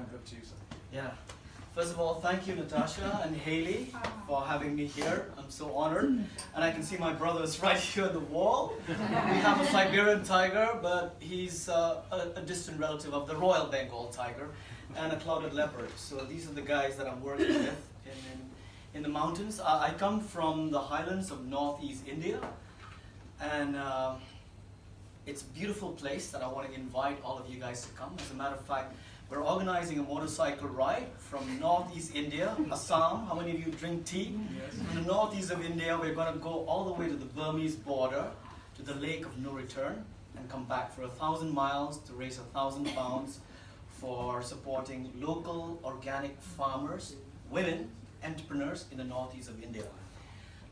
over to you, sir. Yeah. First of all, thank you, Natasha and Haley, for having me here. I'm so honored. And I can see my brothers right here on the wall. We have a Siberian tiger, but he's a distant relative of the Royal Bengal tiger, and a clouded leopard. So these are the guys that I'm working with in the mountains. I come from the highlands of northeast India, and it's a beautiful place that I want to invite all of you guys to come. As a matter of fact, we're organizing a motorcycle ride from northeast India, Assam. How many of you drink tea? Yes. From the northeast of India, we're going to go all the way to the Burmese border, to the Lake of No Return, and come back for 1,000 miles to raise 1,000 pounds for supporting local organic farmers, women, entrepreneurs in the northeast of India.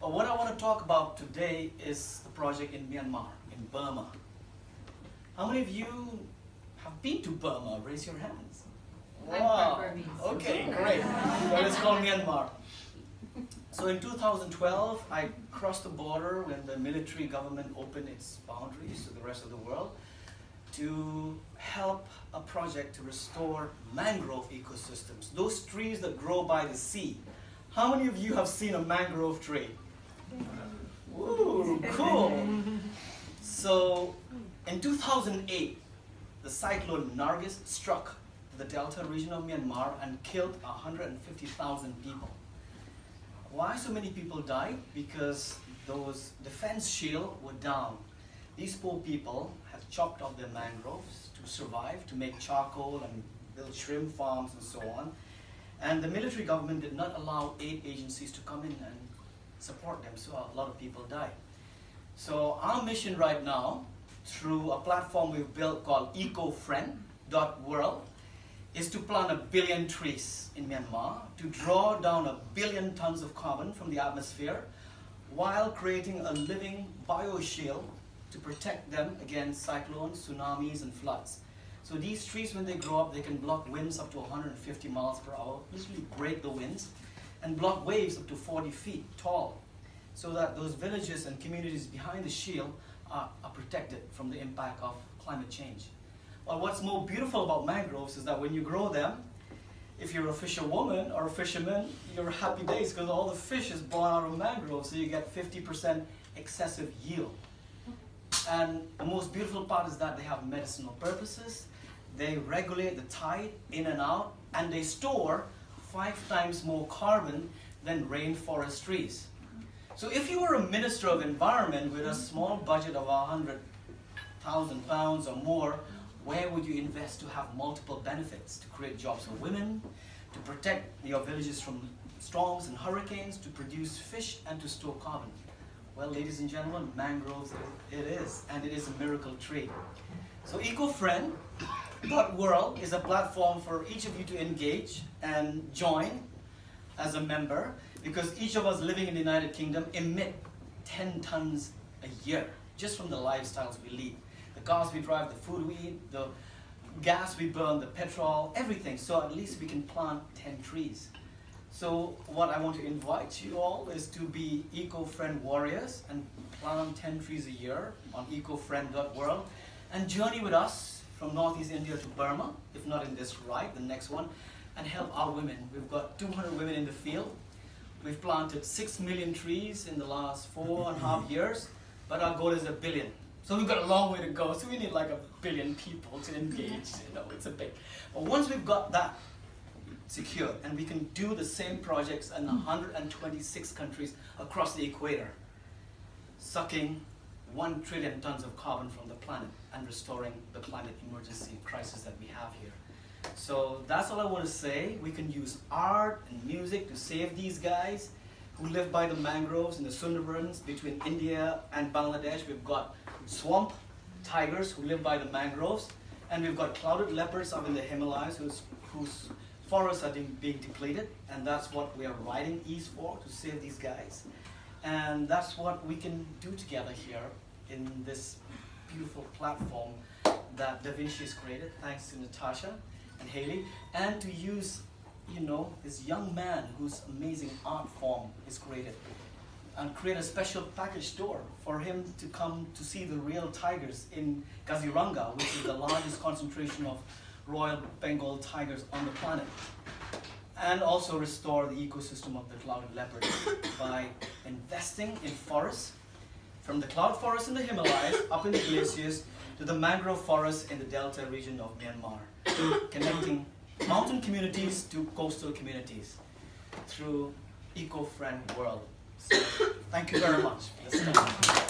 But what I want to talk about today is the project in Myanmar, in Burma. How many of you have been to Burma? Raise your hands. Wow. Okay, great. Well, it's called Myanmar. So in 2012, I crossed the border when the military government opened its boundaries to the rest of the world to help a project to restore mangrove ecosystems, those trees that grow by the sea. How many of you have seen a mangrove tree? Ooh, cool. So in 2008, the cyclone Nargis struck the delta region of Myanmar and killed 150,000 people. Why so many people died? Because those defense shields were down. These poor people had chopped off their mangroves to survive, to make charcoal and build shrimp farms and so on. And the military government did not allow aid agencies to come in and support them, so a lot of people died. So our mission right now, through a platform we've built called ecofriend.world, is to plant 1 billion trees in Myanmar to draw down 1 billion tons of carbon from the atmosphere while creating a living bioshield to protect them against cyclones, tsunamis, and floods. So these trees, when they grow up, they can block winds up to 150 miles per hour, literally break the winds, and block waves up to 40 feet tall, so that those villages and communities behind the shield are protected from the impact of climate change. Well, what's more beautiful about mangroves is that when you grow them, if you're a fisherwoman or a fisherman, you're happy days because all the fish is born out of mangroves, so you get 50% excessive yield. And the most beautiful part is that they have medicinal purposes, they regulate the tide in and out, and they store 5 times more carbon than rainforest trees. So if you were a minister of environment with a small budget of 100,000 pounds or more, where would you invest to have multiple benefits? To create jobs for women, to protect your villages from storms and hurricanes, to produce fish, and to store carbon. Well, ladies and gentlemen, mangroves, it is, and it is a miracle tree. So ecofriend.world is a platform for each of you to engage and join as a member, because each of us living in the United Kingdom emit 10 tons a year, just from the lifestyles we lead. The cars we drive, the food we eat, the gas we burn, the petrol, everything. So at least we can plant 10 trees. So what I want to invite you all is to be eco-friend warriors and plant 10 trees a year on ecofriend.world and journey with us from northeast India to Burma, if not in this ride, the next one, and help our women. We've got 200 women in the field. We've planted 6 million trees in the last 4.5 years, but our goal is 1 billion. So we've got a long way to go, so we need like 1 billion people to engage, it's a big. But once we've got that secured, and we can do the same projects in 126 countries across the equator, sucking 1 trillion tons of carbon from the planet and restoring the climate emergency crisis that we have here. So that's all I want to say. We can use art and music to save these guys who live by the mangroves in the Sundarbans between India and Bangladesh. We've got swamp tigers who live by the mangroves, and we've got clouded leopards up in the Himalayas whose forests are being depleted, and that's what we are riding east for, to save these guys. And that's what we can do together here in this beautiful platform that Da Vinci has created, thanks to Natasha and Haley, and to use, this young man whose amazing art form is created, and create a special package store for him to come to see the real tigers in Kaziranga, which is the largest concentration of Royal Bengal tigers on the planet, and also restore the ecosystem of the clouded leopard by investing in forests, from the cloud forests in the Himalayas up in the glaciers to the mangrove forests in the delta region of Myanmar, connecting mountain communities to coastal communities through eco-friendly world. So, thank you very much for this time.